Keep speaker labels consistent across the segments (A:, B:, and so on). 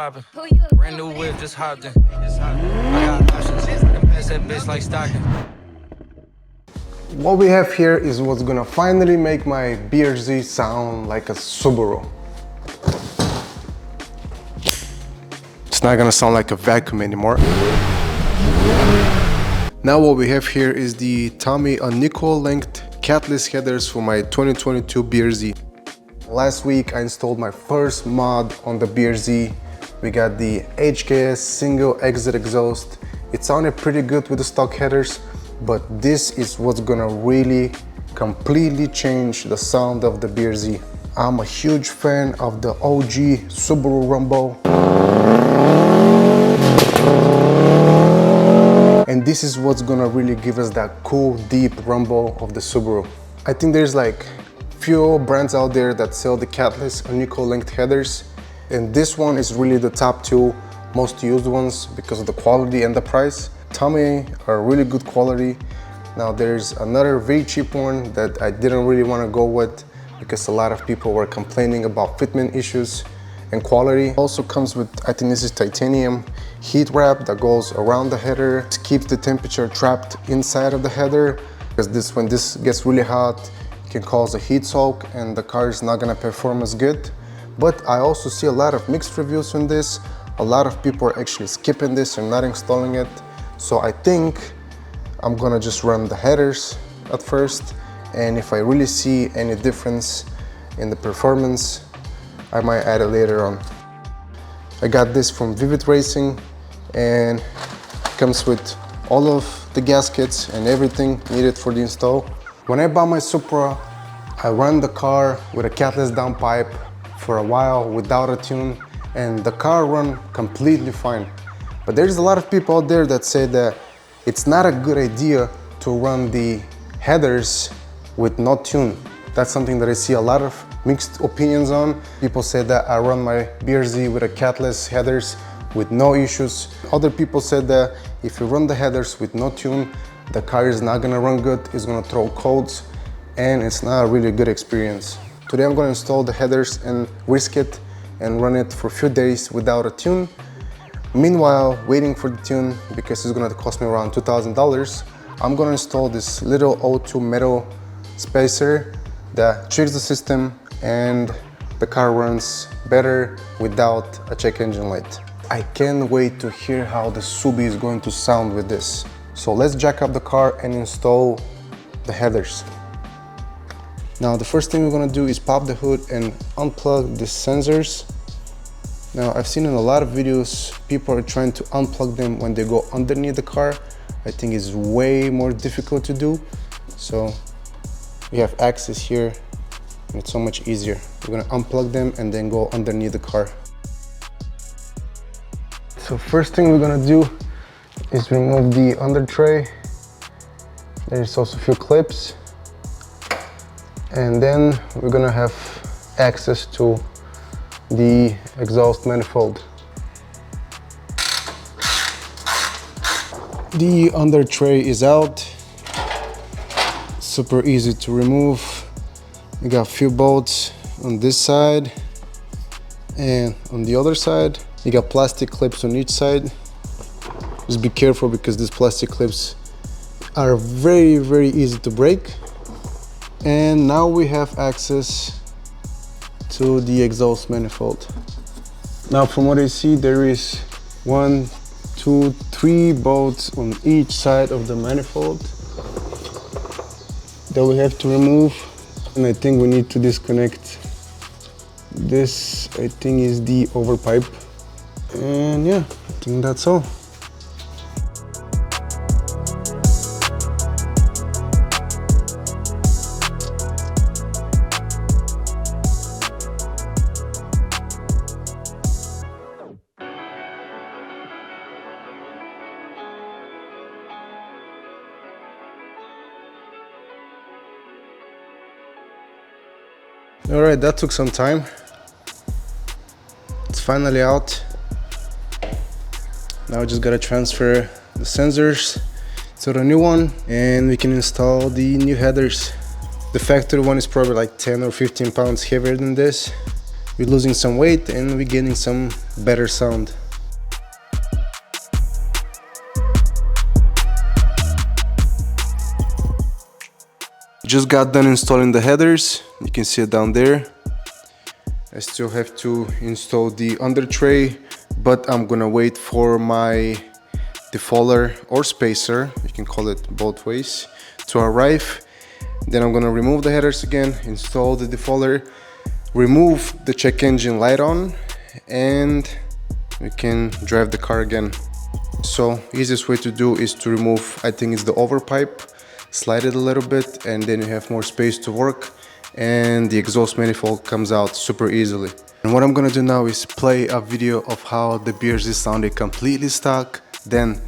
A: poppin'. Brand new whip, just hopped in. I got options, and pass that bitch like Stockton.
B: What we have here is what's gonna finally make my BRZ sound like a Subaru. It's not gonna sound like a vacuum anymore. Now what we have here is the Tomei unequal length catless headers for my 2022 BRZ. Last week I installed my first mod on the BRZ. We got the HKS Single Exit Exhaust. It sounded pretty good with the stock headers, but this is what's gonna really completely change the sound of the BRZ. I'm a huge fan of the OG Subaru rumble. And this is what's gonna really give us that cool, deep rumble of the Subaru. I think there's like few brands out there that sell the catless unequal length headers, and this one is really the top two most used ones because of the quality and the price. Tomei are really good quality. Now there's another very cheap one that I didn't really want to go with because a lot of people were complaining about fitment issues and quality. Also comes with, I think this is titanium heat wrap that goes around the header to keep the temperature trapped inside of the header, because when this gets really hot it can cause a heat soak and the car is not gonna perform as good. But I also see a lot of mixed reviews on this. A lot of people are actually skipping this and not installing it. So I think I'm gonna just run the headers at first, and if I really see any difference in the performance, I might add it later on. I got this from Vivid Racing and it comes with all of the gaskets and everything needed for the install. When I bought my Supra, I ran the car with a catless downpipe for a while without a tune, and the car ran completely fine. But there's a lot of people out there that say that it's not a good idea to run the headers with no tune. That's something that I see a lot of mixed opinions on. People say that I run my BRZ with a catless headers with no issues. Other people said that if you run the headers with no tune, the car is not gonna run good, it's gonna throw codes, and it's not a really good experience. Today I'm gonna install the headers and risk it and run it for a few days without a tune. Meanwhile, waiting for the tune, because it's gonna cost me around $2,000, I'm gonna install this little O2 metal spacer that tricks the system and the car runs better without a check engine light. I can't wait to hear how the Subi is going to sound with this. So let's jack up the car and install the headers. Now the first thing we're gonna do is pop the hood and unplug the sensors. Now I've seen in a lot of videos, people are trying to unplug them when they go underneath the car. I think it's way more difficult to do. So we have access here and it's so much easier. We're gonna unplug them and then go underneath the car. So first thing we're gonna do is remove the under tray. There's also a few clips. And then we're gonna have access to the exhaust manifold. The under tray is out. Super easy to remove. We got a few bolts on this side and on the other side. You got plastic clips on each side. Just be careful because these plastic clips are very, very easy to break. And now we have access to the exhaust manifold. Now from what I see, there is 1, 2, 3 bolts on each side of the manifold that we have to remove. And I think we need to disconnect this. I think is the overpipe. And yeah, I think that's all. All right, that took some time. It's finally out. Now I just gotta transfer the sensors to the new one and we can install the new headers. The factory one is probably like 10 or 15 pounds heavier than this. we're losing some weight and we're getting some better sound. Just got done installing the headers, you can see it down there. I still have to install the under tray, but I'm gonna wait for my defouler or spacer, you can call it both ways, to arrive. Then I'm gonna remove the headers again, install the defouler, remove the check engine light on, and we can drive the car again. So easiest way to do is to remove, I think it's the overpipe, slide it a little bit, and then you have more space to work, and the exhaust manifold comes out super easily. And what I'm gonna do now is play a video of how the BRZ sounded completely stock, then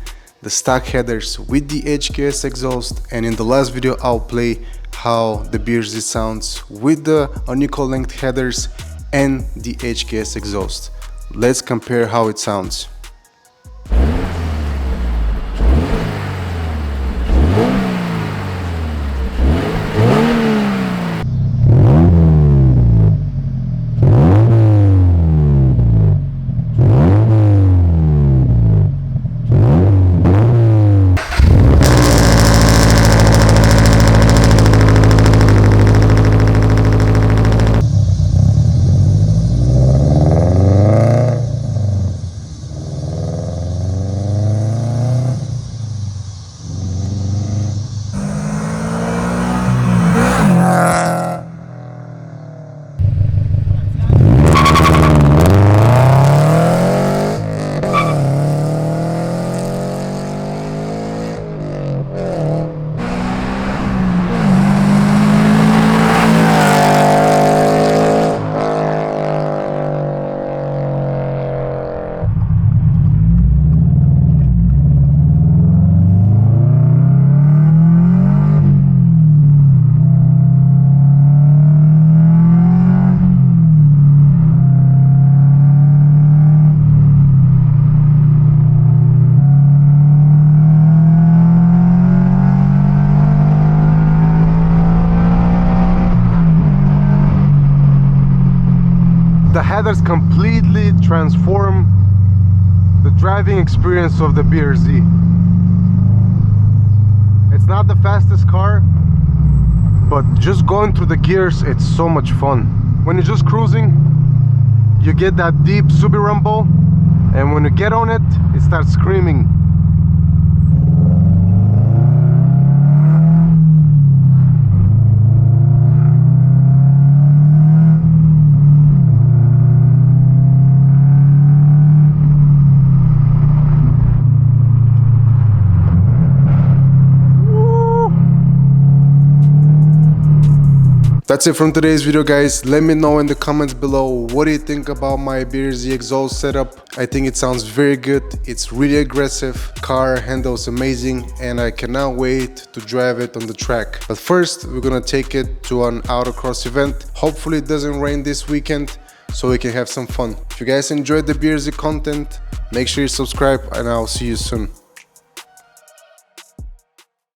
B: the stock headers with the HKS exhaust, and in the last video I'll play how the BRZ sounds with the unequal length headers and the HKS exhaust. Let's compare how it sounds. The headers completely transform the driving experience of the BRZ. It's not the fastest car, but just going through the gears, it's so much fun. When you're just cruising, you get that deep subaru rumble, and when you get on it, it starts screaming. That's it from today's video, guys. Let me know in the comments below, what do you think about my BRZ exhaust setup? I think it sounds very good. It's really aggressive, car handles amazing, and I cannot wait to drive it on the track. But first, we're gonna take it to an autocross event. Hopefully it doesn't rain this weekend, so we can have some fun. If you guys enjoyed the BRZ content, make sure you subscribe, and I'll see you soon.